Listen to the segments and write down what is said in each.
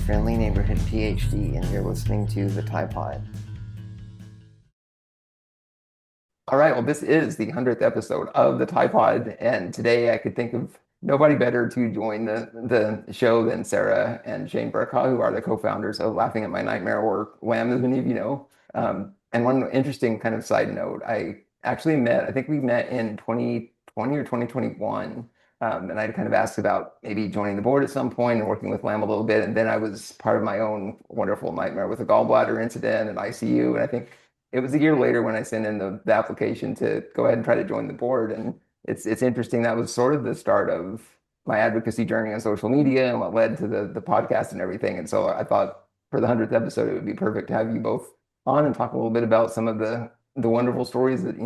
friendly neighborhood PhD, and you're listening to the TyePod. All right, well, this is the 100th episode of the TyePod, and today I could think of nobody better to join the show than Sarah and Shane Burcaw, who are the co-founders of Laughing at My Nightmare, or LAMN, as many of you know. And one interesting kind of side note, I think we met in 2020 or 2021. And I kind of asked about maybe joining the board at some point and working with LAM a little bit. And then I was part of my own wonderful nightmare with a gallbladder incident and ICU. And I think it was a year later when I sent in the application to go ahead and try to join the board. And it's interesting. That was sort of the start of my advocacy journey on social media and what led to the podcast and everything. And so I thought for the 100th episode, it would be perfect to have you both on and talk a little bit about some of the wonderful stories that,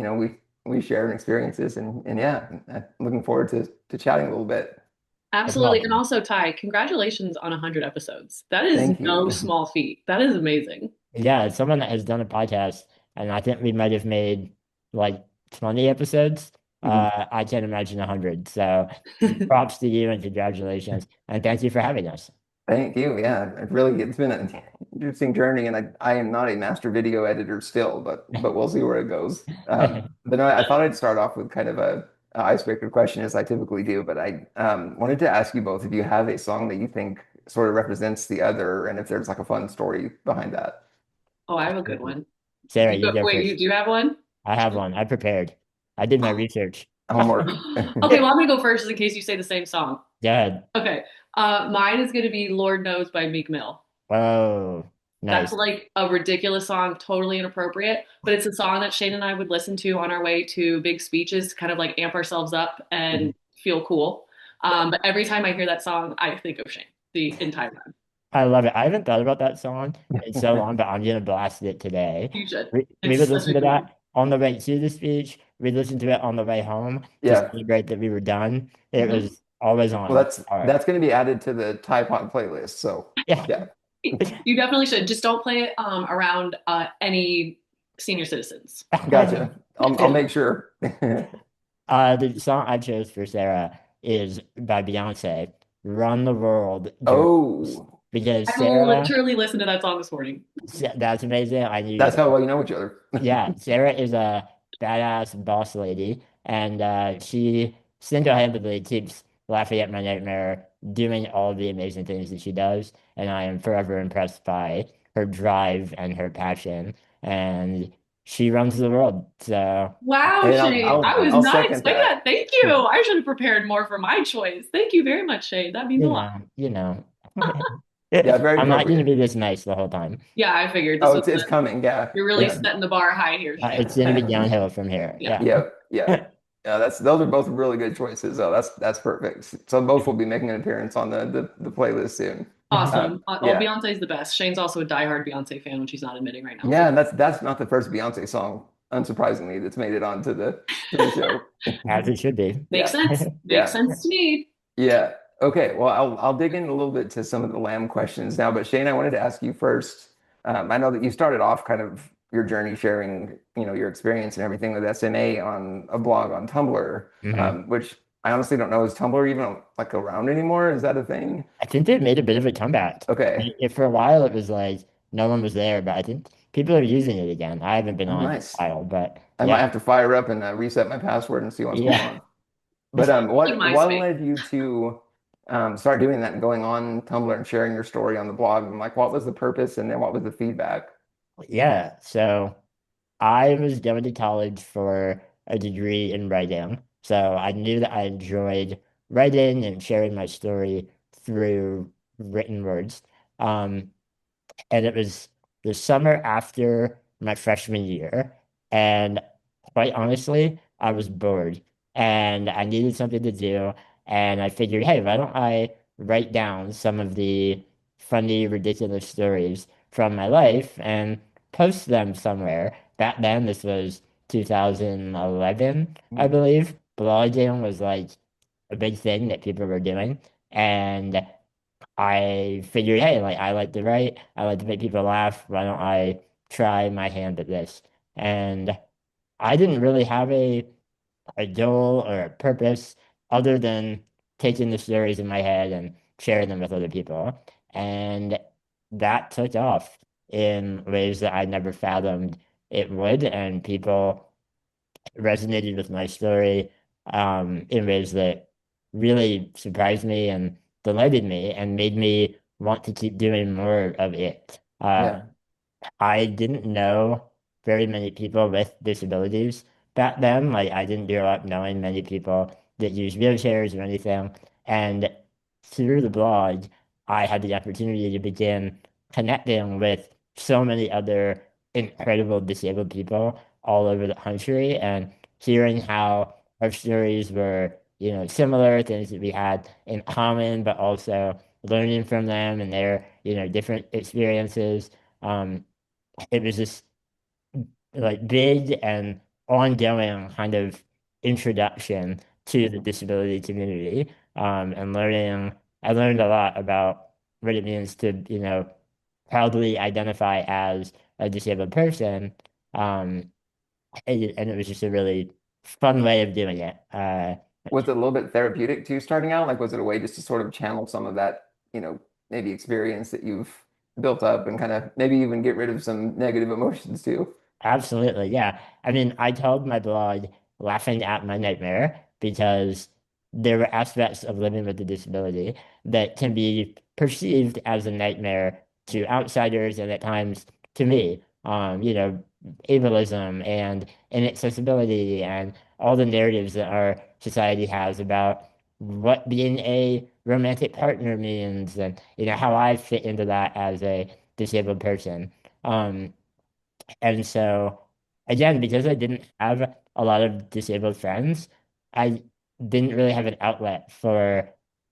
we share and experiences. And yeah, I'm looking forward to chatting a little bit. Absolutely. And also, Ty, congratulations on 100 episodes. That is Thank no you. small feat. That is amazing. Yeah, it's someone that has done a podcast, and I think we might have made like 20 episodes. I can't imagine 100. So props to you and congratulations. And thank you for having us. Thank you. Yeah, it's been an interesting journey, and I am not a master video editor still, but we'll see where it goes. But no, I thought I'd start off with kind of a icebreaker question, as I typically do. But I wanted to ask you both if you have a song that you think sort of represents the other, and if there's like a fun story behind that. Oh, I have a good one. Sarah, you go Wait, first. you do have one? I have one. I prepared. I did my research. Homework. Okay, well, I'm gonna go first just in case you say the same song. Go ahead. Okay. Mine is gonna be Lord Knows by Meek Mill. Oh, That's nice. like a ridiculous song, totally inappropriate, but it's a song that Shane and I would listen to on our way to big speeches to kind of like amp ourselves up and feel cool. But every time I hear that song, I think of Shane the entire time. I love it. I haven't thought about that song in so long, but I'm gonna blast it today. You should. We It's would such listen a to good one. that on the way to the speech. We listened to it on the way home to Yeah. celebrate that we were done. It Mhm. was always Well, on. that's All right. that's going to be added to the TyePod playlist. So Yeah. yeah, You definitely should. Just don't play it around any senior citizens. gotcha. I'll make sure. The song I chose for Sarah is by Beyonce, Run the World Girls. Oh, Because I Sarah, literally listened to that song this morning. that's amazing. I knew you that's how would. well you know each other. Yeah, Sarah is a badass boss lady, and she single-handedly keeps laughing at my nightmare, doing all the amazing things that she does, and I am forever impressed by her drive and her passion, and she runs the world. So, Wow, And Shane. I was I'll not second expecting that. that. Thank you. I should have prepared more for my choice. Thank you very much, Shane. That means a lot. you know, Yeah, very I'm not going to appropriate. be this nice the whole time. Yeah, I figured this Oh, was it's coming. Yeah, you're really it's setting the bar high here, Shane. It's going to be downhill from here. Yeah. Yeah. yeah, yeah. Yeah, those are both really good choices. So that's perfect. So both will be making an appearance on the playlist soon. Awesome. Oh, Yeah, Beyonce's the best. Shane's also a diehard Beyonce fan, which she's not admitting right now. So yeah, and that's not the first Beyonce song, unsurprisingly, that's made it onto the show. As it should be. makes Yeah, sense. Makes yeah. sense to me. Yeah. Okay. Well, I'll dig in a little bit to some of the Lamb questions now, but Shane, I wanted to ask you first. I know that you started off kind of your journey sharing, your experience and everything with SMA on a blog on Tumblr, hmm which I honestly don't know. Is Tumblr even like around anymore? Is that a thing? I think they've made a bit of a comeback. Okay. For a while, it was like no one was there, but I think people are using it again. I haven't been Oh, on in nice. a while, but I might yeah, have to fire up and reset my password and see what's going yeah. on. But Like what MySpace. led you to start doing that and going on Tumblr and sharing your story on the blog? And like, what was the purpose, and then what was the feedback? Yeah. So I was going to college for a degree in writing. So I knew that I enjoyed writing and sharing my story through written words. Um, and it was the summer after my freshman year. And quite honestly, I was bored and I needed something to do. And I figured, hey, why don't I write down some of the funny, ridiculous stories from my life and post them somewhere? Back then, this was 2011, I Mm. believe. Blogging was like a big thing that people were doing. And I figured, hey, like I like to write, I like to make people laugh. Why don't I try my hand at this? And I didn't really have a goal or a purpose other than taking the stories in my head and sharing them with other people. And that took off in ways that I never fathomed it would, and people resonated with my story in ways that really surprised me and delighted me and made me want to keep doing more of it. Yeah. I didn't know very many people with disabilities back then. Like I didn't grow up knowing many people that use wheelchairs or anything. And through the blog, I had the opportunity to begin connecting with so many other incredible disabled people all over the country and hearing how our stories were, similar, things that we had in common, but also learning from them and their, different experiences. Um, it was this like big and ongoing kind of introduction to the disability community. And I learned a lot about what it means to, proudly identify as a disabled person. Um, and it was just a really fun way of doing it. Was it a little bit therapeutic too, starting out? Like, was it a way just to sort of channel some of that, maybe experience that you've built up and kind of maybe even get rid of some negative emotions too? Absolutely, yeah. I mean, I told my blog laughing at my nightmare because there were aspects of living with a disability that can be perceived as a nightmare to outsiders and at times to me. Ableism and inaccessibility and all the narratives that our society has about what being a romantic partner means and how I fit into that as a disabled person. Um, and so, again, because I didn't have a lot of disabled friends, I didn't really have an outlet for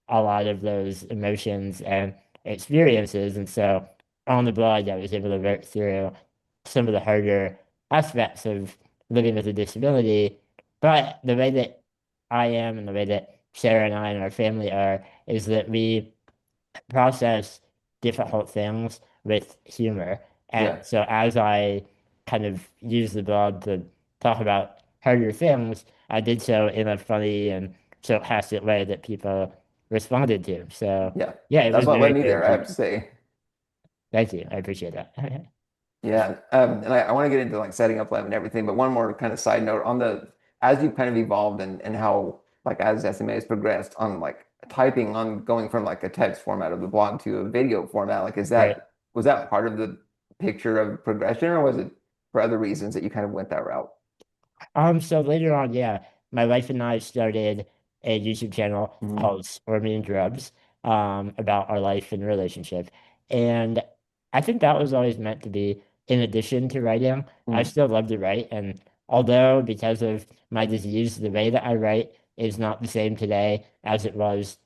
a lot of those emotions and experiences. And so, on the blog, I was able to work through some of the harder aspects of living with a disability. But the way that I am and the way that Sarah and I and our family are is that we process difficult things with humor. And Yeah. so as I kind of use the blog to talk about harder things, I did so in a funny and sarcastic way that people responded to. So Yeah. yeah, it That's was what led very me there, I have therapeutic. to say. Thank you. I appreciate that. Yeah, and I want to get into like setting up Lab and everything, but one more kind of side note on the as you've kind of evolved and how like as SMA has progressed on like typing on going from like a text format of the blog to a video format, like is Right. that was that part of the picture of progression or was it for other reasons that you kind of went that route? So later on, yeah, my wife and I started a YouTube channel Mhm. called Stormy and Drubs, about our life and relationship. And I think that was always meant to be in addition to writing. I Mhm. still love to write. And although because of my disease, the way that I write is not the same today as it was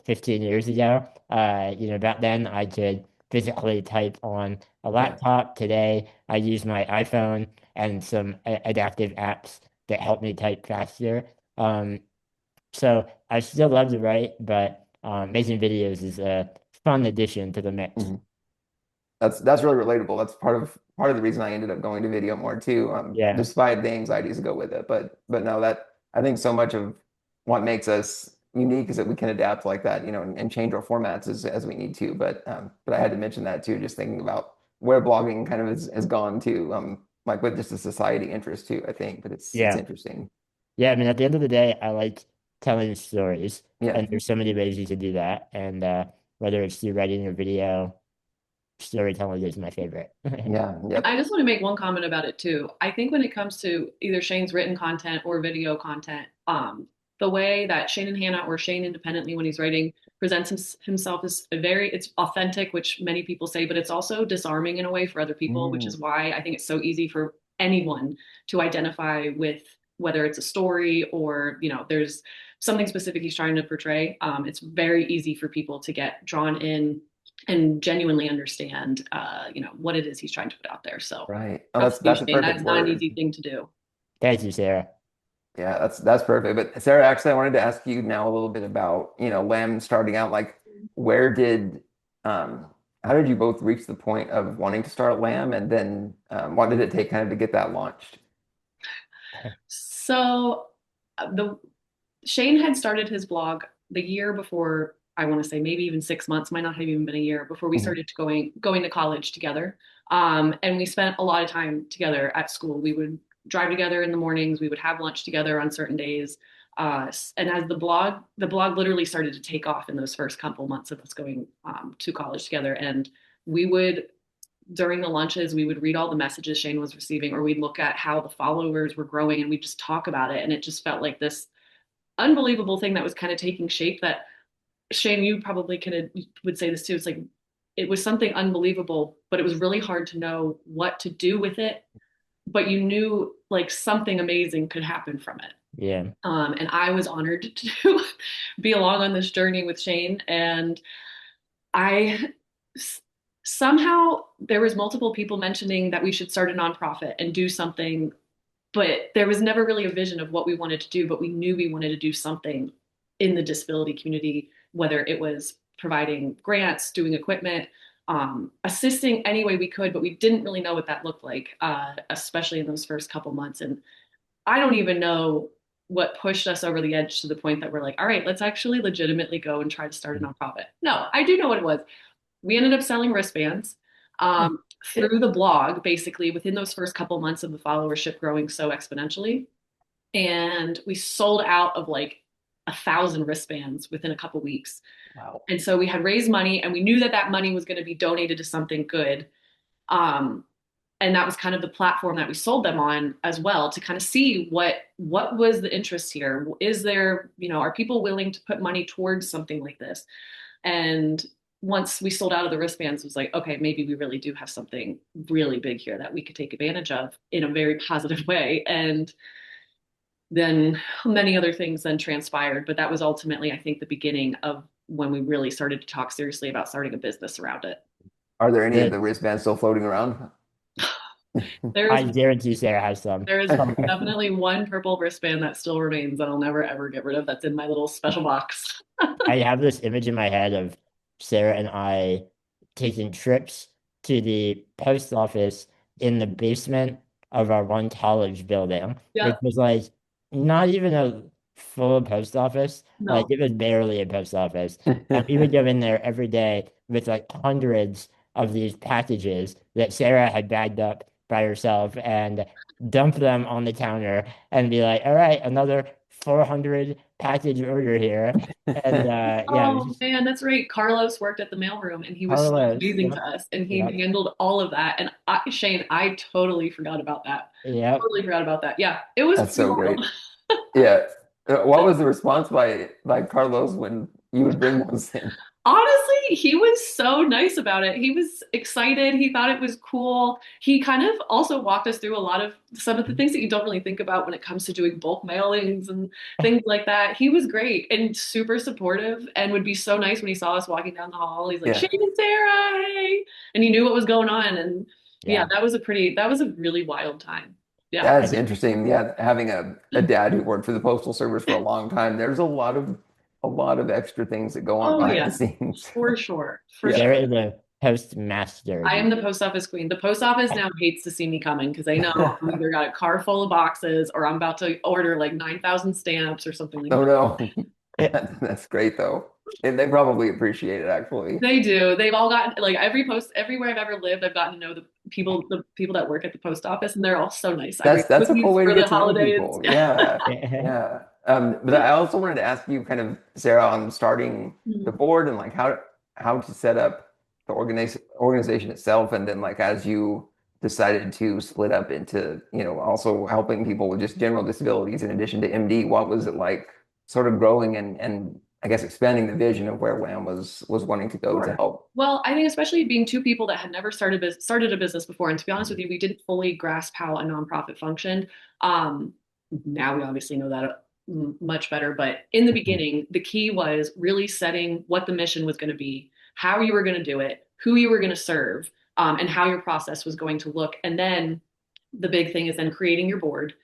15 years ago. Back then I could physically type on a Yeah. laptop. Today I use my iPhone and some adaptive apps that help me type faster. Um, so I still love to write, but making videos is a fun addition to the mix. Mhm. That's really relatable. That's part of the reason I ended up going to video more too, Yeah, despite the anxieties that go with it. But no, that I think so much of what makes us unique is that we can adapt like that, and change our formats as we need to. But I had to mention that too, just thinking about where blogging kind of has gone to, like with just the society interest too, I think. But it's yeah, interesting. yeah. I mean, at the end of the day, I like telling stories, Yeah. and there's so many ways you can do that. And whether it's through writing or video, storytelling is my favorite. Yeah. I Yep. just want to make one comment about it too. I think when it comes to either Shane's written content or video content, the way that Shane and Hannah or Shane independently when he's writing presents himself is it's authentic, which many people say, but it's also disarming in a way for other people, which Mm, is why I think it's so easy for anyone to identify with whether it's a story or, there's something specific he's trying to portray. It's very easy for people to get drawn in and genuinely understand what it is he's trying to put out there. So right. Oh, props that's to you, that's a Shane. perfect That's not an word. easy thing to do. Thank you, Sarah. Yeah, that's perfect. But Sarah, actually, I wanted to ask you now a little bit about, LAM starting out. Like, where did, um, how did you both reach the point of wanting to start LAM, and then what did it take kind of to get that launched? So the Shane had started his blog the year before I want to say maybe even 6 months, might not have even been a year before we started going to college together. And we spent a lot of time together at school. We would drive together in the mornings. We would have lunch together on certain days. And as the blog literally started to take off in those first couple months of us going to college together. And we would, during the lunches, we would read all the messages Shane was receiving, or we'd look at how the followers were growing and we'd just talk about it. And it just felt like this unbelievable thing that was kind of taking shape that Shane, you probably would say this too. It's like it was something unbelievable, but it was really hard to know what to do with it. But you knew like something amazing could happen from it. Yeah. And I was honored to be along on this journey with Shane. And I somehow there was multiple people mentioning that we should start a nonprofit and do something, but there was never really a vision of what we wanted to do, but we knew we wanted to do something in the disability community, whether it was providing grants, doing equipment, assisting any way we could, but we didn't really know what that looked like, especially in those first couple months. And I don't even know what pushed us over the edge to the point that we're like, all right, let's actually legitimately go and try to start a nonprofit. No, I do know what it was. We ended up selling wristbands through the blog, basically within those first couple months of the followership growing so exponentially. And we sold out of like 1,000 wristbands within a couple weeks. Wow. And so we had raised money and we knew that that money was going to be donated to something good. Um, and that was kind of the platform that we sold them on as well, to kind of see what was the interest here. Is there, are people willing to put money towards something like this? And once we sold out of the wristbands, it was like, okay, maybe we really do have something really big here that we could take advantage of in a very positive way. And then many other things then transpired, but that was ultimately, I think, the beginning of when we really started to talk seriously about starting a business around it. Are there any of That the wristbands still floating around? There's I guarantee Sarah has some. there is definitely one purple wristband that still remains that I'll never ever get rid of. That's in my little special box. I have this image in my head of Sarah and I taking trips to the post office in the basement of our one college building, which Yeah, was like not even a full post office. Like no. it was barely a post office. And we would go in there every day with like hundreds of these packages that Sarah had bagged up by herself and dump them on the counter and be like, all right, another 400 package order here. And yeah, it was Oh just man, that's right. Carlos worked at the mailroom and he was so Carlos. amazing to Yep. us and he Yep. handled all of that. And Shane, I totally forgot about that. Yep. Totally forgot about that. Yeah, it was That's pretty so great. wild. Yeah. What was the response by Carlos when you would bring those in? Honestly, he was so nice about it. He was excited. He thought it was cool. He kind of also walked us through a lot of some of the things that you don't really think about when it comes to doing bulk mailings and things like that. He was great and super supportive and would be so nice when he saw us walking down the hall. He's like, Yeah. Shane and Sarah, hey. And he knew what was going on. And yeah, Yeah. that was a really wild time. Yeah. That's I interesting. Yeah, having a dad who worked for the Postal Service for a long time, there's a lot of extra things that go on Oh behind yeah, the scenes. for sure. For Yeah. Sarah sure. is a postmaster. I am the post office queen. The post office now hates to see me coming because they know I'm either got a car full of boxes or I'm about to order like 9,000 stamps or something like Oh that. no. That's great though. And they probably appreciate it actually. They do. They've all gotten like everywhere I've ever lived, I've gotten to know the people that work at the post office, and they're all so nice. I That's read that's a cool cookies way to for the get to know holidays. people. Yeah. Yeah. But I also wanted to ask you kind of, Sarah, on starting the board and like how to set up the organization itself, and then like as you decided to split up into, also helping people with just general disabilities in addition to MD, what was it like sort of growing and I guess expanding the vision of where LAMN was wanting to go to Sure. help? Well, I think especially being two people that had never started a business before, and to be honest with you, we didn't fully grasp how a nonprofit functioned. Um, Now we obviously know that much better, but in the Mhm. beginning, the key was really setting what the mission was going to be, how you were going to do it, who you were going to serve, and how your process was going to look. And then the big thing is then creating your board,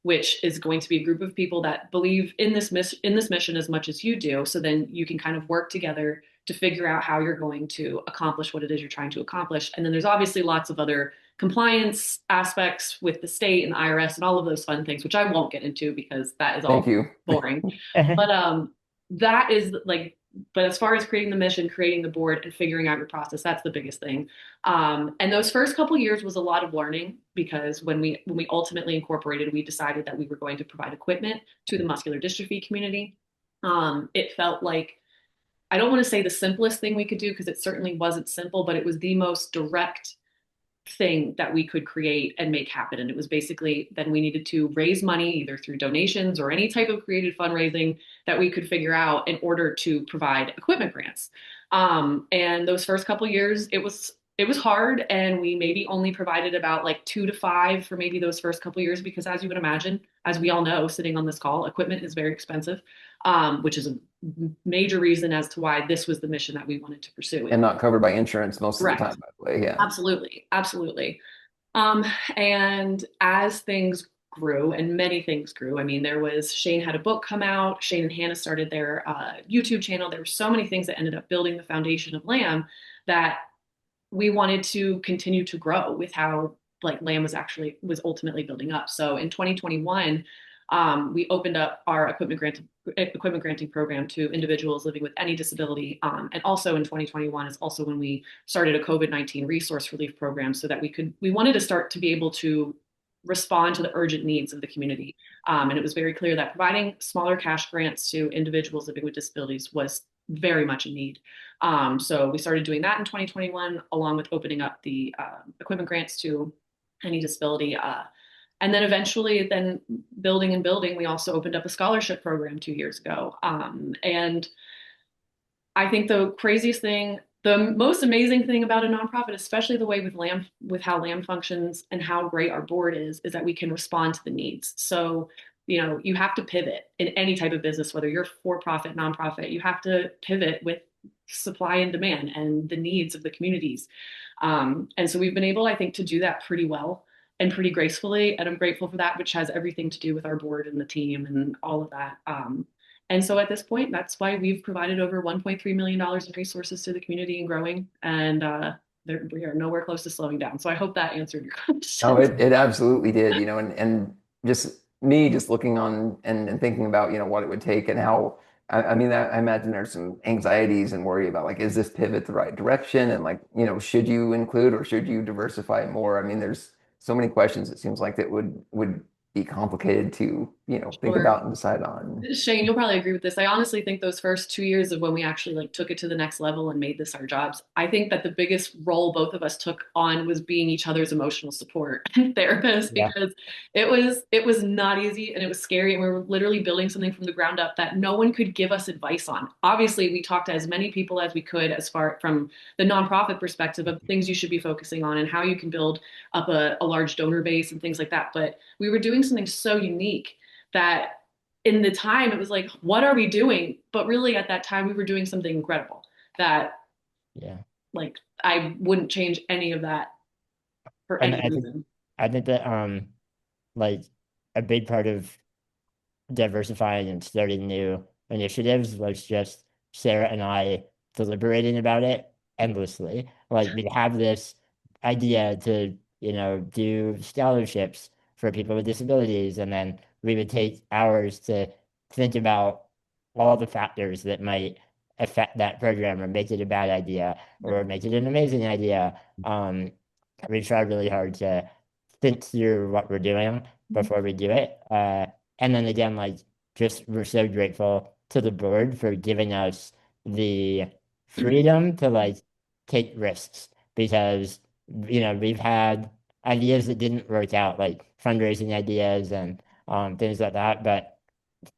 which is going to be a group of people that believe in this mission as much as you do. So then you can kind of work together to figure out how you're going to accomplish what it is you're trying to accomplish. And then there's obviously lots of other compliance aspects with the state and the IRS and all of those fun things, which I won't get into because that is Thank all you. boring. But that is like But as far as creating the mission, creating the board, and figuring out your process, that's the biggest thing. And those first couple years was a lot of learning because when we ultimately incorporated, we decided that we were going to provide equipment to the muscular dystrophy community. It felt like, I don't want to say the simplest thing we could do because it certainly wasn't simple, but it was the most direct thing that we could create and make happen. And it was basically then we needed to raise money either through donations or any type of creative fundraising that we could figure out in order to provide equipment grants. And those first couple years, it was hard, and we maybe only provided about like 2 to 5 for maybe those first couple years because, as you would imagine, as we all know, sitting on this call, equipment is very expensive, which is a major reason as to why this was the mission that we wanted to pursue. And not covered by insurance most of the Correct. time, by the way. Yeah. Absolutely. Absolutely. Um, and as things grew, and many things grew, I mean, there was Shane had a book come out, Shane and Hannah started their YouTube channel. There were so many things that ended up building the foundation of LAMN that we wanted to continue to grow with how like LAMN was ultimately building up. So in 2021, we opened up our equipment granting program to individuals living with any disability. And also in 2021 is also when we started a COVID-19 resource relief program so that we wanted to start to be able to respond to the urgent needs of the community. And it was very clear that providing smaller cash grants to individuals living with disabilities was very much in need. So we started doing that in 2021, along with opening up the equipment grants to any disability. And then eventually, then building and building, we also opened up a scholarship program 2 years ago. And I think the most amazing thing about a nonprofit, especially the way with how LAMN functions and how great our board is that we can respond to the needs. So, you have to pivot in any type of business, whether you're for profit, nonprofit, you have to pivot with supply and demand and the needs of the communities. And so we've been able, I think, to do that pretty well and pretty gracefully. And I'm grateful for that, which has everything to do with our board and the team and all of that. And so at this point, that's why we've provided over $1.3 million in resources to the community and growing. And we are nowhere close to slowing down. So I hope that answered your Oh, question. it absolutely did, and just me just looking on and thinking about, what it would take and how, I mean, I imagine there's some anxieties and worry about like, is this pivot the right direction? And like, should you include or should you diversify more? I mean, there's so many questions it seems like that would be complicated to, think Sure. about and decide on. Shane, you'll probably agree with this. I honestly think those first 2 years of when we actually like took it to the next level and made this our jobs, I think that the biggest role both of us took on was being each other's emotional support and therapist Yeah. because it was not easy and it was scary and we were literally building something from the ground up that no one could give us advice on. Obviously, we talked to as many people as we could as far from the nonprofit perspective of things you should be focusing on and how you can build up a large donor base and things like that. But we were doing something so unique that in the time it was like, what are we doing? But really at that time we were doing something incredible that Yeah. like I wouldn't change any of that for And any I think reason. I think that like a big part of diversifying and starting new initiatives was just Sarah and I deliberating about it endlessly. Like we have this idea to, do scholarships for people with disabilities, and then we would take hours to think about all the factors that might affect that program or make it a bad idea or make it an amazing idea. We try really hard to think through what we're doing before we do it. And then again, like just we're so grateful to the board for giving us the freedom to like take risks because we've had ideas that didn't work out, like fundraising ideas and things like that. But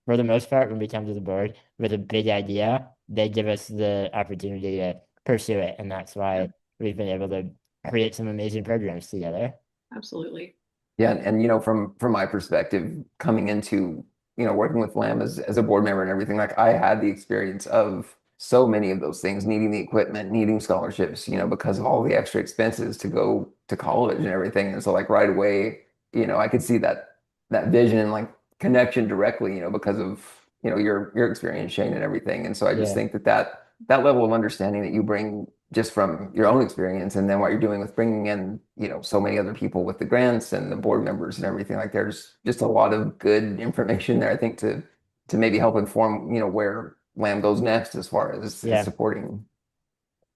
for the most part, when we come to the board with a big idea, they give us the opportunity to pursue it, and that's Yeah, why we've been able to create some amazing programs together. absolutely. Yeah, and from my perspective, coming into working with LAM as a board member and everything, like I had the experience of so many of those things, needing the equipment, needing scholarships, because of all the extra expenses to go to college and everything. And so like right away, I could see that vision and like connection directly, because of your experience, Shane, and everything. And so I just Yeah. think that level of understanding that you bring just from your own experience and then what you're doing with bringing in so many other people with the grants and the board members and everything, there's just a lot of good information there, I think, to maybe help inform where LAMN goes next as far as Yeah. supporting.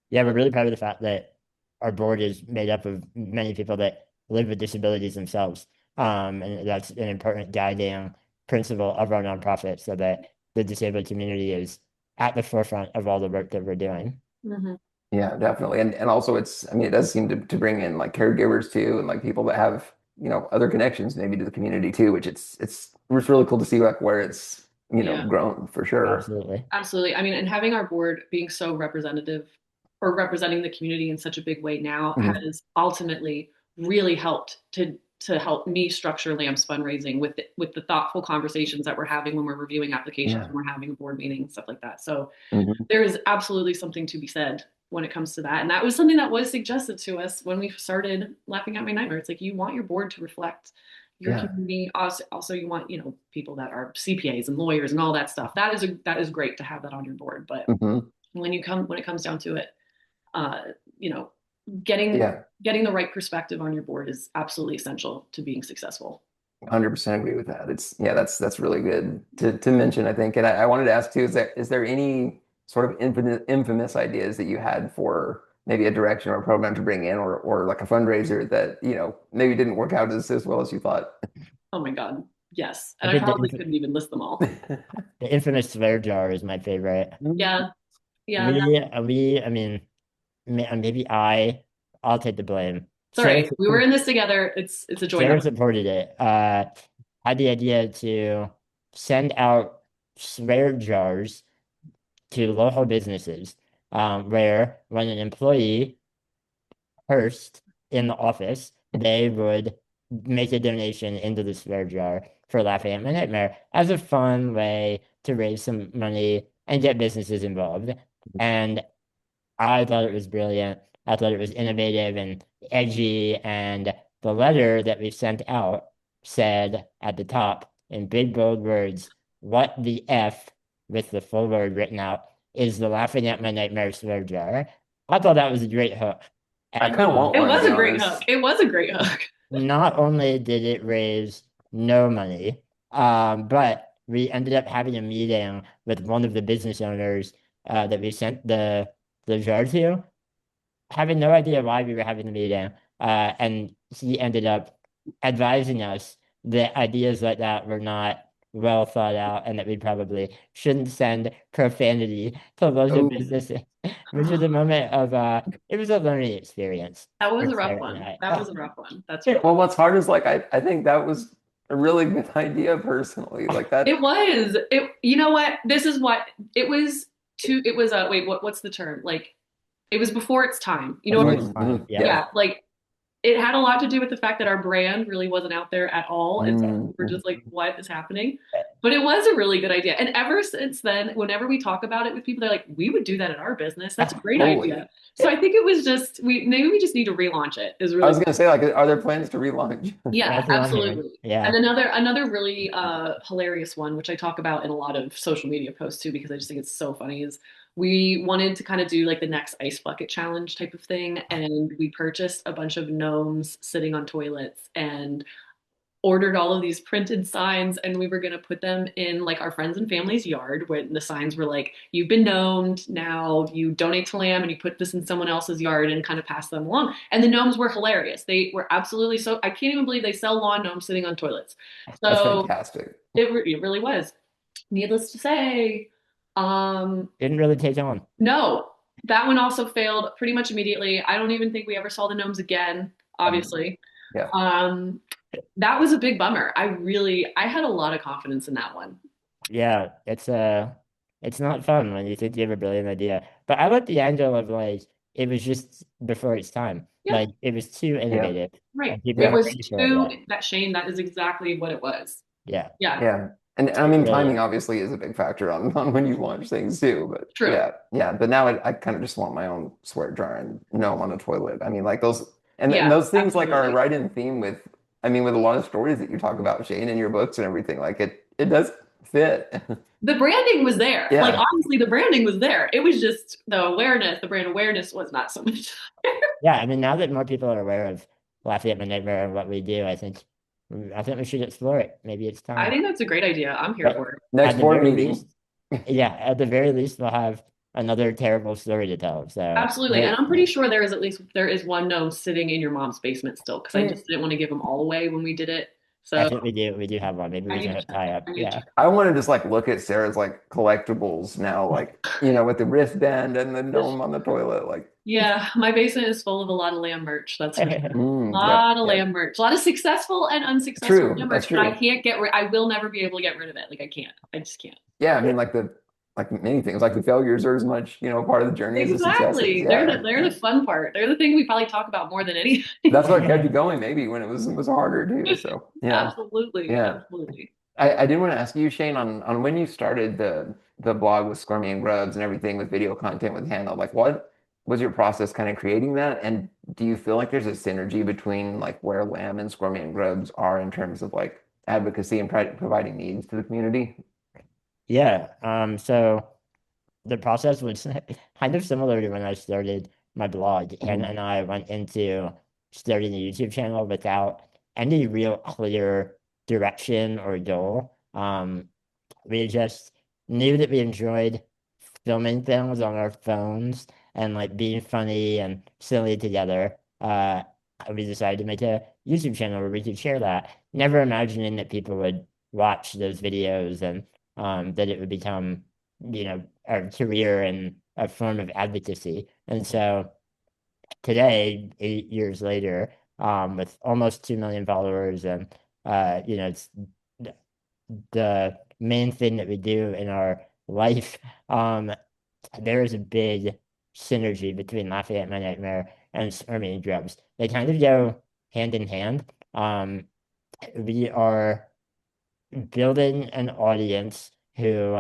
Yeah, we're really proud of the fact that our board is made up of many people that live with disabilities themselves. And that's an important guiding principle of our nonprofit so that the disabled community is at the forefront of all the work that we're doing. Mhm. Yeah, definitely. And also I mean, it does seem to bring in like caregivers too, and like people that have, other connections maybe to the community too, which it's really cool to see like where it's, Yeah. grown for sure. Absolutely. Absolutely. I mean, and having our board being so representative or representing the community in such a big way now Mhm. has ultimately really helped to help me structure LAM's fundraising with the thoughtful conversations that we're having when we're reviewing applications, Yeah. when we're having a board meeting and stuff like that. So Mhm. there is absolutely something to be said when it comes to that. And that was something that was suggested to us when we started Laughing at My Nightmare. It's like you want your board to reflect your Yeah. community. Also you want, people that are CPAs and lawyers and all that stuff. That is great to have that on your board. But Mhm. when it comes down to it, uh, you know, getting Yeah. getting the right perspective on your board is absolutely essential to being successful. 100% agree with that. That's really good to mention, I think. And I wanted to ask too, is there any sort of infamous ideas that you had for maybe a direction or a program to bring in or like a fundraiser that, maybe didn't work out as well as you thought? Oh my God. Yes. I And I think probably couldn't even list them all. the infamous swear jar is my favorite. Yeah. Yeah. I mean, maybe I'll take the blame. It's all right. We were in this together. It's a joint Sarah effort. supported it. Had the idea to send out swear jars to local businesses, where when an employee cursed in the office, they would make a donation into the swear jar for Laughing at My Nightmare as a fun way to raise some money and get businesses involved. And I thought it was brilliant. I thought it was innovative and edgy. And the letter that we sent out said at the top in big bold words, "What the F," with the full word written out, "is the Laughing at My Nightmare swear jar." I thought that was a great hook. I And kind of want It one, to was be a great hook. honest. It was a great hook. not only did it raise no money, but we ended up having a meeting with one of the business owners that we sent the jar to, having no idea why we were having the meeting. And he ended up advising us that ideas like that were not well thought out and that we probably shouldn't send profanity to local Oh, businesses, which was a moment of, it was a learning experience That was for a rough Sarah and one. I. That was a rough one. That's true. well, what's hard is like I think that was a really good idea personally. Like that. It was. You know what? This is what it was it was wait, what's the term? Like it was before its time. You know what Before I it's mean? time. Yeah. Yeah. Yeah, like it had a lot to do with the fact that our brand really wasn't out there at all. And so we were Mhm. just like, what is happening? But it was a really good idea. And ever since then, whenever we talk about it with people, they're like, we would do that at our business. That's a great idea. Totally. So I think it was just maybe we just need to relaunch it is I really was gonna say, like, are there plans to relaunch? yeah, That's what I'm hearing. absolutely. And Yeah. another really hilarious one, which I talk about in a lot of social media posts too, because I just think it's so funny, is we wanted to kind of do like the next ice bucket challenge type of thing, and we purchased a bunch of gnomes sitting on toilets and ordered all of these printed signs, and we were going to put them in like our friends and family's yard when the signs were like, you've been gnomed, now you donate to LAM and you put this in someone else's yard and kind of pass them along. And the gnomes were hilarious. They were absolutely so, I can't even believe they sell lawn gnomes sitting on toilets. That's So fantastic. it really was. Needless to say, um, Didn't really take on. no, that one also failed pretty much immediately. I don't even think we ever saw the gnomes again, obviously. Yeah. Um, that was a big bummer. I had a lot of confidence in that one. Yeah, it's not fun when you think you have a brilliant idea. But I like the angle of like it was just before its time. Yeah, Like it was too Yeah. innovative right. and people It Yeah. weren't was ready for it too yet. that Shane, that is exactly what it was. Yeah, Yeah, Yeah. And I mean, timing brilliant. obviously is a big factor on when you launch things too. But true. yeah, yeah. But now I kind of just want my own swear jar and gnome on a toilet. I mean, like those, and Yeah, those things like are absolutely. right in theme with, I mean, with a lot of stories that you talk about, Shane, in your books and everything. Like it does fit. The branding was there. Like Yeah. honestly, the branding was there. It was just the brand awareness was not so much. Yeah, I mean now that more people are aware of Laughing at My Nightmare and what we do, I think we should explore it. Maybe it's I time. think that's a great idea. I'm here But for it. Next at the board very least, meeting. yeah, at the very least, we'll have another terrible story to tell. So Absolutely. And Right. I'm pretty sure there is one gnome sitting in your mom's basement still because I just didn't want to give them all away when we did it. I So think we do have one. Maybe I we need can to hook check. tie up. I need to Yeah. check. I want to just like look at Sarah's like collectibles now, like, with the wristband and the gnome on the toilet. Like, Yeah, my basement is full of a lot of lamb merch, that's for sure. A yep, lot of yep. lamb merch, a lot of successful and unsuccessful True. lamb That's merch, but I true. can't get rid. I will never be able to get rid of it. Like I can't. I just can't. Yeah. I mean, like many things, like the failures are as much, part of the journey as the successes. Exactly. Yeah. They're Yeah. the fun part. They're the thing we probably talk about more than anything. That's what kept you going, maybe when it was harder too. So, yeah. Absolutely, Yeah. absolutely. I did want to ask you, Shane, on when you started the blog with Squirmy and Grubs and everything with video content with Hannah, like what was your process kind of creating that? And do you feel like there's a synergy between like where Lamb and Squirmy and Grubs are in terms of like advocacy and providing needs to the community? Yeah. So the process was kind of similar to when I started my blog. Hannah Mhm. and I went into starting a YouTube channel without any real clear direction or goal. We just knew that we enjoyed filming things on our phones and like being funny and silly together. We decided to make a YouTube channel where we could share that, never imagining that people would watch those videos and that it would become, a career and a form of advocacy. And so today, 8 years later, with almost 2 million followers and it's the main thing that we do in our life, there is a big synergy between Lafayette My Nightmare and Swimming Grubs. They kind of go hand in hand. We are building an audience who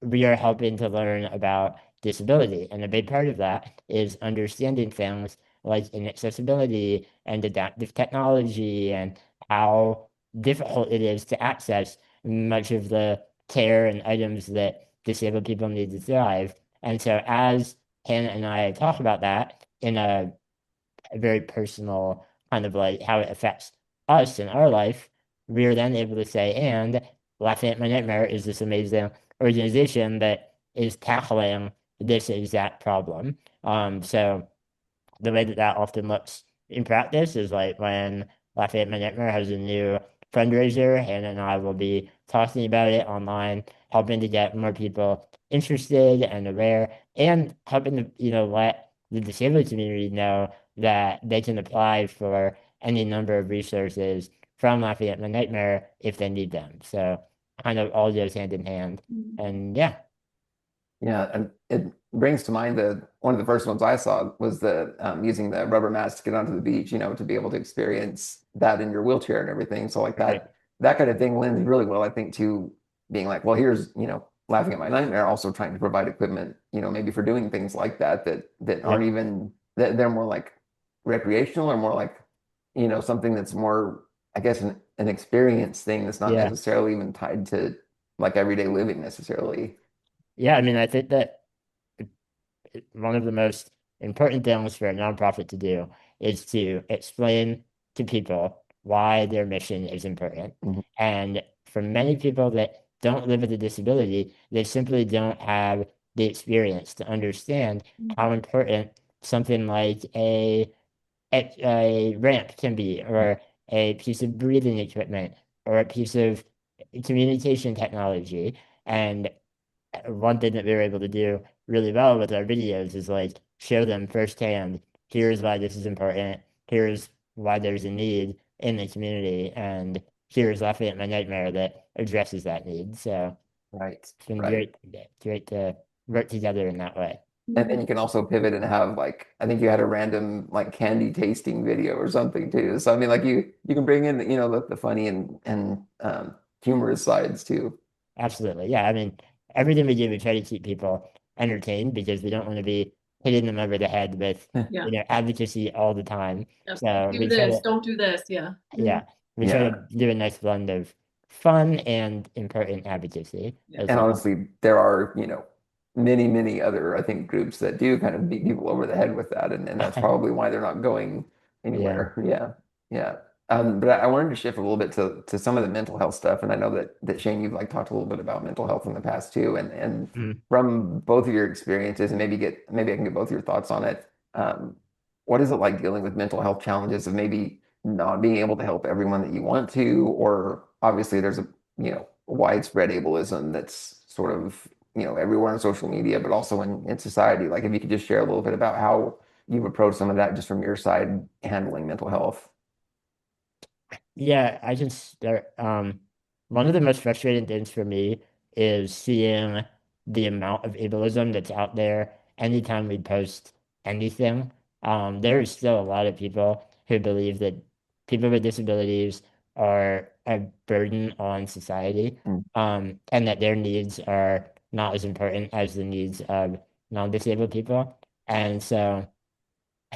we are helping to learn about disability. And a big part of that is understanding things like inaccessibility and adaptive technology and how difficult it is to access much of the care and items that disabled people need to thrive. And so as Hannah and I talk about that in a very personal kind of like how it affects us in our life, we are then able to say, and Lafayette My Nightmare is this amazing organization that is tackling this exact problem. So the way that that often looks in practice is like when Lafayette My Nightmare has a new fundraiser, Hannah and I will be talking about it online, helping to get more people interested and aware, and helping to, let the disabled community know that they can apply for any number of resources from Lafayette My Nightmare if they need them. So kind of all goes hand in hand. And yeah, Yeah, and it brings to mind the one of the first ones I saw was the using the rubber mats to get onto the beach, to be able to experience that in your wheelchair and everything. So like right. that kind of thing lends really well, I think, to being like, well, here's, laughing at my nightmare, also trying to provide equipment, maybe for doing things like that aren't Yep. even that they're more like recreational or more like, something that's more, I guess, an experience thing that's not Yeah. necessarily even tied to like everyday living necessarily. Yeah. I mean, I think that one of the most important things for a nonprofit to do is to explain to people why their mission is important. Mhm. And for many people that don't live with a disability, they simply don't have the experience to understand how important something like a ramp can be, or a piece of breathing equipment, or a piece of communication technology. And one thing that we were able to do really well with our videos is like show them firsthand, here's why this is important, here's why there's a need in the community, and here's Lafayette My Nightmare that addresses that need. So Right, it's been right. great to work together in that way. And then you can also pivot and have like I think you had a random like candy tasting video or something too. So I mean like you can bring in the funny and humorous sides too. Absolutely. Yeah. I mean, everything we do, we try to keep people entertained because we don't want to be hitting them over the head with, Yeah. advocacy all the time. Yep. So Do we try this, to, don't do this. Yeah. yeah, we try to Yeah. do a nice blend of fun and important advocacy Yeah. as And well. honestly, there are, many, many other, I think, groups that do kind of beat people over the head with that. And that's probably why they're not going Yeah. anywhere. Yeah. Yeah. But I wanted to shift a little bit to some of the mental health stuff, and I know that Shane, you've like talked a little bit about mental health in the past too, and Mhm. from both of your experiences, and maybe I can get both your thoughts on it. What is it like dealing with mental health challenges of maybe not being able to help everyone that you want to, or obviously there's a widespread ableism that's sort of everywhere on social media, but also in society. Like if you could just share a little bit about how you've approached some of that just from your side handling mental health. Yeah, I can start. One of the most frustrating things for me is seeing the amount of ableism that's out there anytime we post anything. There is still a lot of people who believe that people with disabilities are a burden on society, Mm. and that their needs are not as important as the needs of non-disabled people. And so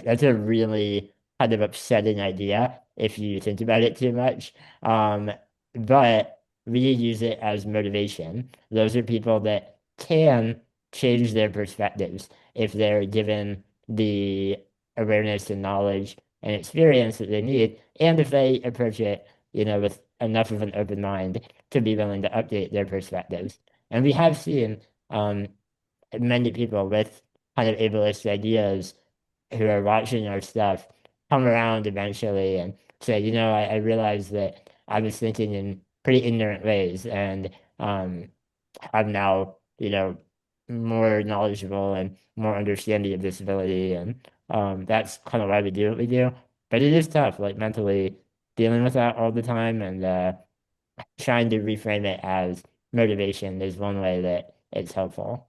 that's a really kind of upsetting idea if you think about it too much. Um, but we use it as motivation. Those are people that can change their perspectives if they're given the awareness and knowledge and experience that they need, and if they approach it, with enough of an open mind to be willing to update their perspectives. And we have seen um, many people with kind of ableist ideas who are watching our stuff come around eventually and say, I realized that I was thinking in pretty ignorant ways, and um, I'm now, more knowledgeable and more understanding of disability, and that's kind of why we do what we do. But it is tough, like mentally dealing with that all the time, and trying to reframe it as motivation is one way that it's helpful.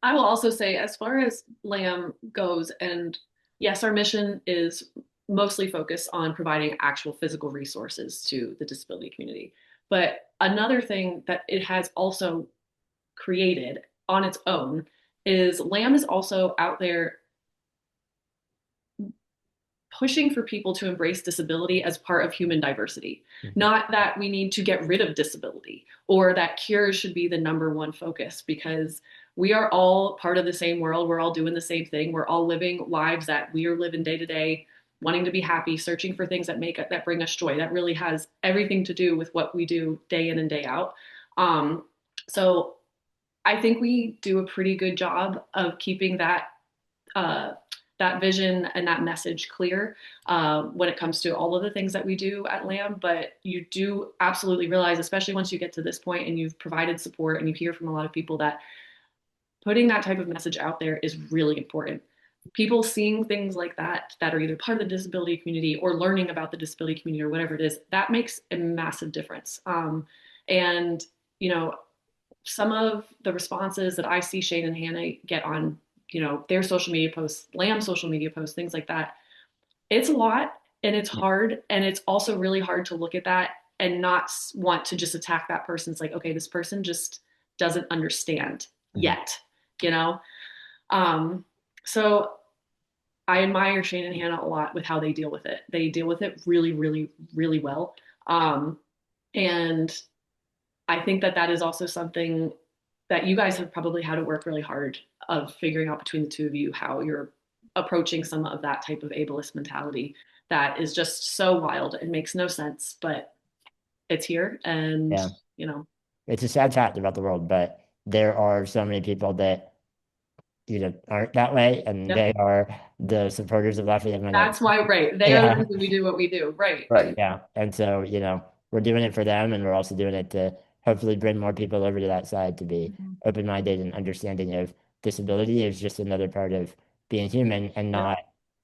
I will also say, as far as LAM goes, and yes, our mission is mostly focused on providing actual physical resources to the disability community. But another thing that it has also created on its own is LAM is also out there pushing for people to embrace disability as part of human diversity. Mhm. Not that we need to get rid of disability or that cures should be the number one focus, because we are all part of the same world. We're all doing the same thing. We're all living lives that we are living day to day, wanting to be happy, searching for things that bring us joy. That really has everything to do with what we do day in and day out. Um, so I think we do a pretty good job of keeping uh, that vision and that message clear when it comes to all of the things that we do at LAM. But you do absolutely realize, especially once you get to this point and you've provided support and you hear from a lot of people, that putting that type of message out there is really important. People seeing things like that are either part of the disability community or learning about the disability community or whatever it is, that makes a massive difference. And, you know, some of the responses that I see Shane and Hannah get on, their social media posts, LAM social media posts, things like that, it's a lot and it's hard. And it's also really hard to look at that and not want to just attack that person. It's like, okay, this person just doesn't understand Mhm. yet, you know? Um, so I admire Shane and Hannah a lot with how they deal with it. They deal with it really, really, really well. Um, and I think that is also something that you guys have probably had to work really hard of figuring out between the two of you how you're approaching some of that type of ableist mentality that is just so wild. It makes no sense, but it's here and Yeah. you know, It's a sad fact about the world, but there are so many people that aren't that way, and yep. they are the supporters of Lafayette Minute. That's why, right. They are the Yeah, reason we do what we do. Right. Right. yeah. And so, we're doing it for them, and we're also doing it to hopefully bring more people over to that side to be Mhm. open-minded and understanding of disability is just another part of being human and Yep. not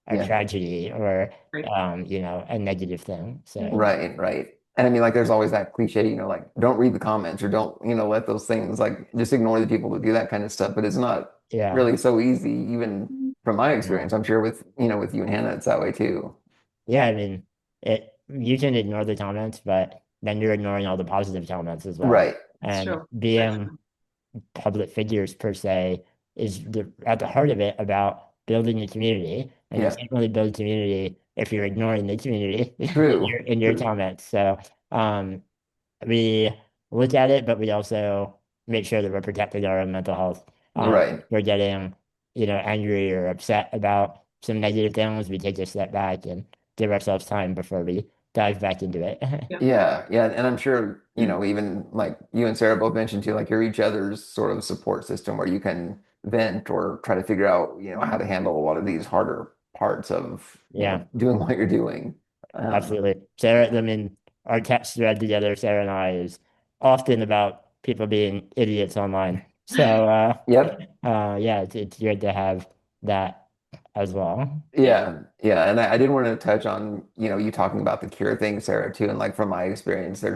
a Yeah. tragedy or, Right. a negative thing. So, Mhm. Right. Right. And I mean, like, there's always that cliche, like, don't read the comments or don't, let those things like just ignore the people who do that kind of stuff. But it's not yeah, really so easy, even from my yeah. experience. I'm sure with you and Hannah, it's that way too. Yeah, I mean, you can ignore the comments, but then you're ignoring all the positive comments as well. Right. It's And true. Very being true. public figures per se is at the heart of it about building a community. And you Yeah. can't really build community if you're ignoring the community True. in your True. comments. So um, we look at it, but we also make sure that we're protecting our own mental health. Right. We're getting, angry or upset about some negative things, we take a step back and give ourselves time before we dive back into it. Yeah. Yeah, yeah, and I'm sure, even like you and Sarah both mentioned too, like you're each other's sort of support system where you can vent or try to figure out, how to handle a lot of these harder parts of, Yeah, doing what you're doing. Um, absolutely. Sarah, I mean, our text thread together, Sarah and I, is often about people being idiots online. So, yep. yeah, it's good to have that as well. Yeah. Yeah, yeah, and I did want to touch on, you talking about the cure thing, Sarah, too, and like from my experience, I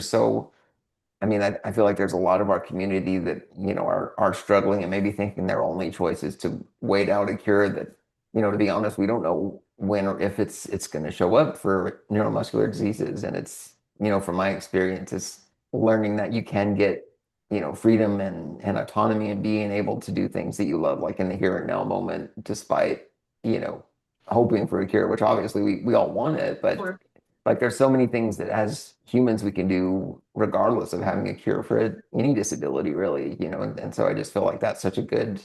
feel like there's a lot of our community that, are struggling and maybe thinking their only choice is to wait out a cure that, to be honest, we don't know when or if it's going to show up for neuromuscular diseases. And it's, from my experience, it's learning that you can get, freedom and autonomy and being able to do things that you love, like in the here and now moment, despite, you know, hoping for a cure, which obviously we all want it, but Sure. like there's so many things that as humans we can do regardless of having a cure for any disability, really, and so I just feel like that's such a good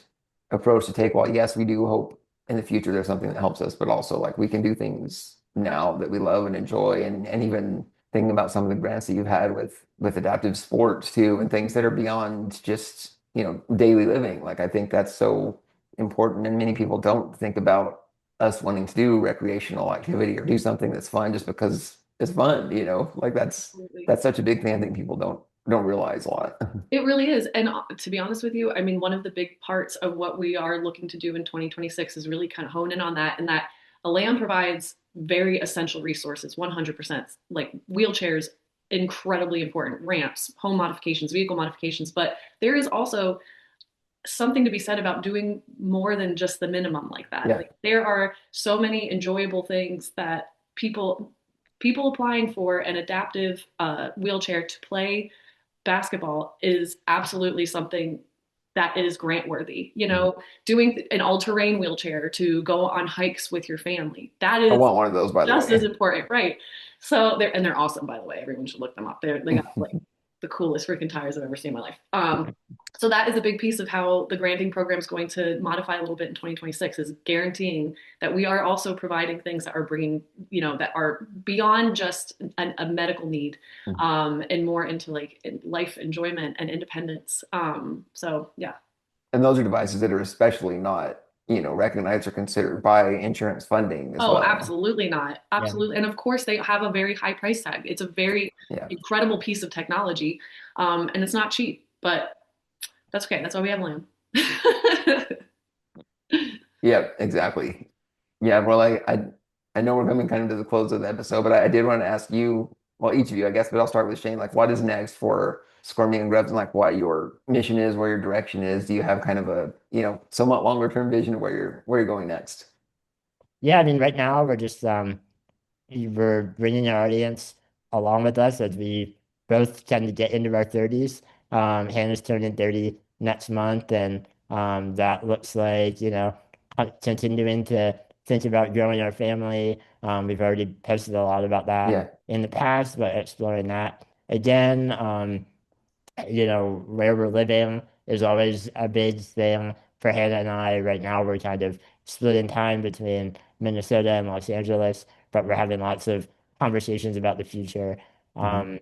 approach to take. While yes, we do hope in the future there's something that helps us, but also like we can do things now that we love and enjoy, and even thinking about some of the grants that you've had with adaptive sports too, and things that are beyond just, daily living. Like I think that's so important, and many people don't think about us wanting to do recreational activity or do something that's fun just because it's fun, like Absolutely. that's such a big thing. I think people don't realize a lot. It really is. And to be honest with you, I mean, one of the big parts of what we are looking to do in 2026 is really kind of hone in on that, and that LAMN provides very essential resources, 100%, like wheelchairs, incredibly important, ramps, home modifications, vehicle modifications. But there is also something to be said about doing more than just the minimum like that. Yeah. Like there are so many enjoyable things that people applying for an adaptive wheelchair to play basketball is absolutely something that is grant worthy. You Mhm. know, doing an all-terrain wheelchair to go on hikes with your family. That I is want one of those, by the just as way. important, right? So they're awesome, by the way. Everyone should look them up. They got like the coolest freaking tires I've ever seen in my life. So that is a big piece of how the granting program is going to modify a little bit in 2026 is guaranteeing that we are also providing things that are bringing, that are beyond just a medical need, and more into like life enjoyment and independence. So yeah. And those are devices that are especially not, recognized or considered by insurance funding as Oh, well. absolutely not. Yeah. Absolutely. And of course, they have a very high price tag. It's a very Yeah. incredible piece of technology. And it's not cheap, but that's okay. That's why we have land. Yeah, exactly. Yeah, well, I know we're coming kind of to the close of the episode, but I did want to ask you, well, each of you, I guess, but I'll start with Shane. Like, what is next for Squirming and Grubs, and like what your mission is, where your direction is? Do you have kind of a, somewhat longer term vision of where you're going next? Yeah, I mean, right now we're just we're bringing our audience along with us as we both tend to get into our 30s. Hannah's turning 30 next month, and that looks like, continuing to think about growing our family. We've already posted a lot about that Yeah. in the past, but exploring that again. Where we're living is always a big thing for Hannah and I. Right now, we're kind of splitting time between Minnesota and Los Angeles, but we're having lots of conversations about the future. Mhm. Um,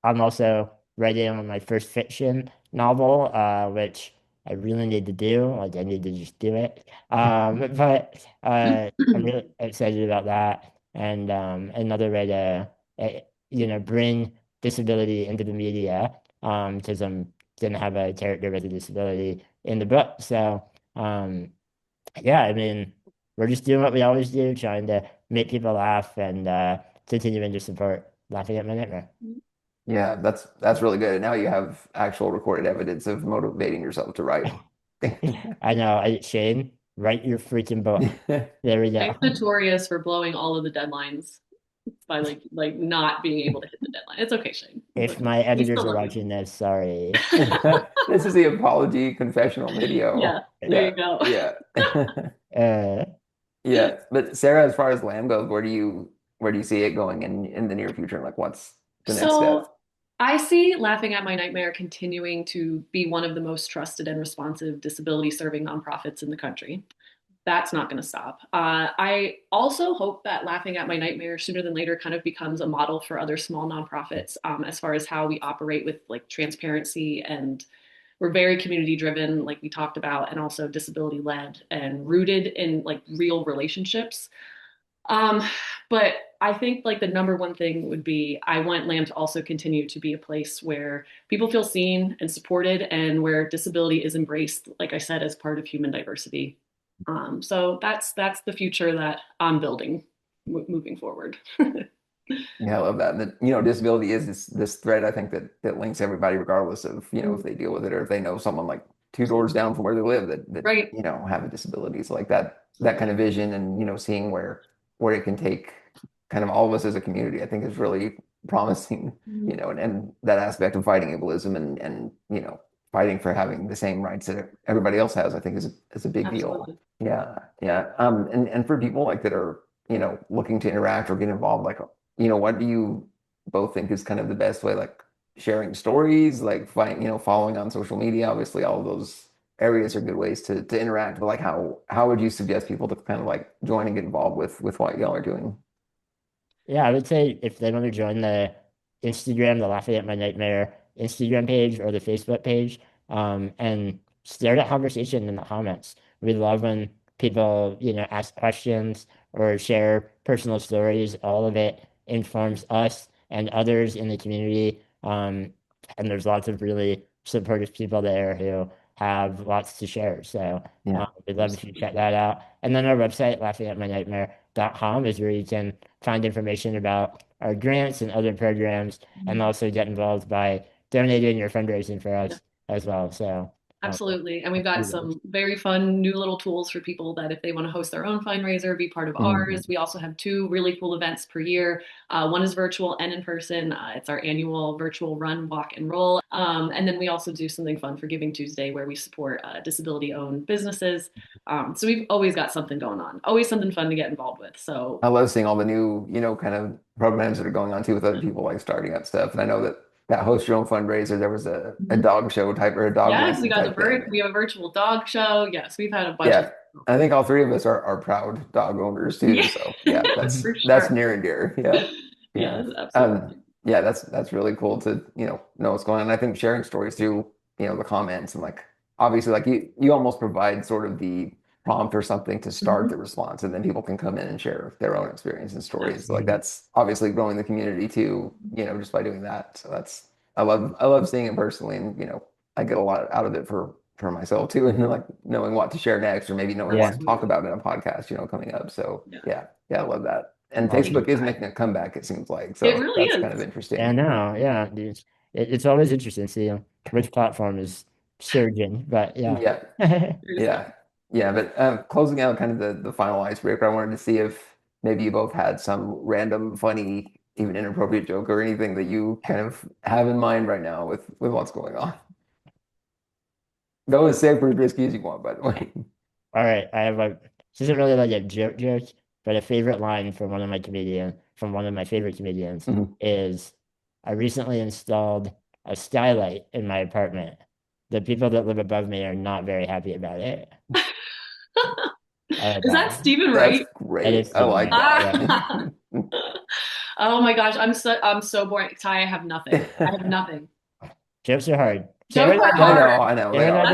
I'm also writing on my first fiction novel, which I really need to do. Like, I need to just do it. But I'm really excited about that. And another way to, bring disability into the media, because I'm going to have a character with a disability in the book. So, yeah, I mean, we're just doing what we always do, trying to make people laugh and continuing to support Laughing at My Nightmare. Yeah, that's really good. And now you have actual recorded evidence of motivating yourself to write. I know. Shane, write your freaking book. There we go. It's notorious for blowing all of the deadlines by like not being able to hit the deadline. It's okay, Shane. It's If okay. my We editors still are love you. watching this, sorry. This is the apology confessional Yeah, video. there Yeah, you go. yeah. Uh, Yeah. But Sarah, as far as Lamb goes, where do you see it going in the near future? Like what's the next So step? I see Laughing at My Nightmare continuing to be one of the most trusted and responsive disability serving nonprofits in the country. that's not going to stop. I also hope that Laughing at My Nightmare sooner than later kind of becomes a model for other small nonprofits as far as how we operate with like transparency, and we're very community driven, like we talked about, and also disability led and rooted in like real relationships. Um, but I think like the number one thing would be I want LAMN to also continue to be a place where people feel seen and supported and where disability is embraced, like I said, as part of human diversity. So that's the future that I'm building moving forward. Yeah, I love that. And that, disability is this thread I think that links everybody regardless of, if they deal with it or if they know someone like two doors down from where they live that Right. have a disability. So like that kind of vision and, seeing where it can take kind of all of us as a community, I think is really promising, and that aspect of fighting ableism and, fighting for having the same rights that everybody else has, I think is a big deal. Absolutely. Yeah. Yeah. And for people like that are, looking to interact or get involved, like, what do you both think is kind of the best way, like sharing stories, like following on social media? Obviously, all of those areas are good ways to interact, but like how would you suggest people to kind of like join and get involved with what y'all are doing? Yeah, I would say if they want to join the Instagram, the Laughing at My Nightmare Instagram page or the Facebook page, and start a conversation in the comments. We love when people, ask questions or share personal stories. All of it informs us and others in the community. And there's lots of really supportive people there who have lots to share. So Yeah. we'd love if you check that out. And then our website, laughingatmynightmare.com, is where you can find information about our grants and other programs, and also get involved by donating or fundraising for us as well. So, Absolutely. And we've got some very fun new little tools for people that if they want to host their own fundraiser, be part of Mhm. ours. We also have two really cool events per year. One is virtual and in person. It's our annual virtual run, walk, and roll. And then we also do something fun for Giving Tuesday where we support disability owned businesses. So we've always got something going on, always something fun to get involved with. So I love seeing all the new, kind of programs that are going on too with other people like starting up stuff. And I know that host your own fundraiser, there was a mhm. dog show type or a dog Yes, we nesting got type thing. we have a virtual dog show. Yes, we've had a bunch of Yeah. I think all three of us are proud dog owners too. yeah, So yeah, that's for that's sure. near and dear. Yeah. Yeah. Yes, absolutely. Yeah, that's really cool to, know what's going on. And I think sharing stories through, the comments and like obviously like you almost provide sort of the prompt or something to start Mhm. the response and then people can come in and share their own experience and stories. So like Absolutely. that's obviously growing the community too, just by doing that. So that's I love seeing it personally and, I get a lot out of it for myself too, and like knowing what to share next, or maybe knowing what yeah. to talk Absolutely. about in a podcast, coming up. So Yeah. yeah, I love that. And Thank Awesome. Facebook you, is Ty. making a comeback, it seems like. It So really that's kind of is. Yeah, interesting. no, yeah. It's always interesting to see which platform is surging, but yeah. Yeah, Seriously. yeah, yeah. But closing out kind of the final icebreaker, I wanted to see if maybe you both had some random, funny, even inappropriate joke or anything that you kind of have in mind right now with what's going on. Go as safe or as risky as you want, by the way. All right, I have this isn't really like a joke, but a favorite line from one of my favorite comedians Mhm. is, I recently installed a skylight in my apartment. The people that live above me are not very happy about it. I like Is that that one. Stephen That's Wright? That great. is I Stephen like Wright. that. Yeah. Ah. Oh my gosh, I'm so boring. Ty, I have nothing. I have nothing. Jokes are hard. Jokes are hard. I know they Sarah and I are. don't have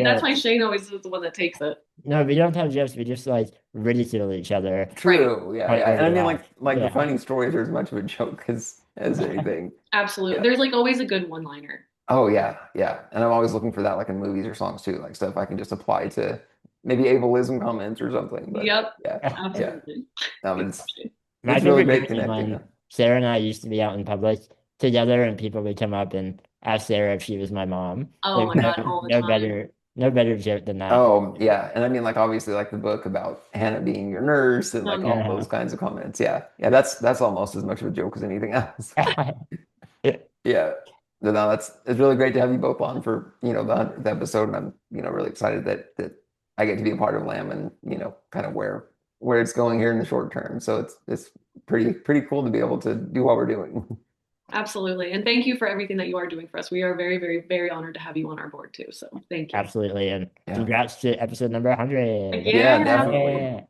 That's why jokes. Shane always is the one that takes it. No, we don't have jokes. We just like ridicule each other Right. True. Yeah, yeah. whenever And I we mean, laugh. like the Yeah. funny stories are as much of a joke as anything. Absolutely. Yeah. There's like always a good one-liner. Oh yeah, yeah. And I'm always looking for that, like in movies or songs too, like stuff I can just apply to maybe ableism comments or something. But Yep. yeah, yeah. Absolutely. No, but Good question. My it's really favorite great joke is connecting. when Sarah and I used to be out in public together and people would come up and ask Sarah if she was my mom. Oh There's my God, all the time. no better joke than that. Oh yeah, and I mean, like obviously, like the book about Hannah being your nurse and like all Uh-huh. those kinds of comments. Yeah, yeah. That's almost as much of a joke as anything else. Yeah. No, it's really great to have you both on for, the 100th episode. And I'm, really excited that I get to be a part of LAM and, kind of where it's going here in the short term. So it's pretty cool to be able to do what we're doing. Absolutely. And thank you for everything that you are doing for us. We are very, very, very honored to have you on our board too. So thank you. Absolutely. And Yeah. congrats to episode number 100. Yeah, Yeah, definitely. Yeah.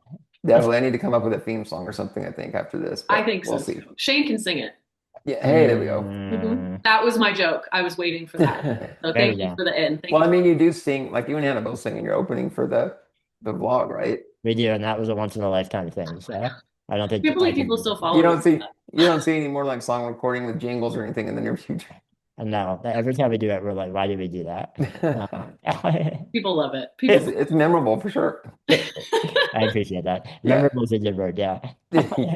Definitely. I need to come up with a theme song or something, I think, after this, I but think we'll so see. too. Shane can sing it. Yeah, hey, there we go. That was my joke. I was waiting for that. So There we thank you go. for the end. Thank Well, you. I mean, you do sing, like you and Hannah both sing in your opening for the vlog, right? We do, and that was a once in a lifetime thing. So I don't I think can't I believe can people do still that. You follow me. don't see you don't see any more like song recording with jingles or anything in the near future. And no, every time we do it, we're like, why did we do that? People love it. It's People. it's memorable for sure. I appreciate that. Yeah. Memorable is a good word, yeah. Yeah.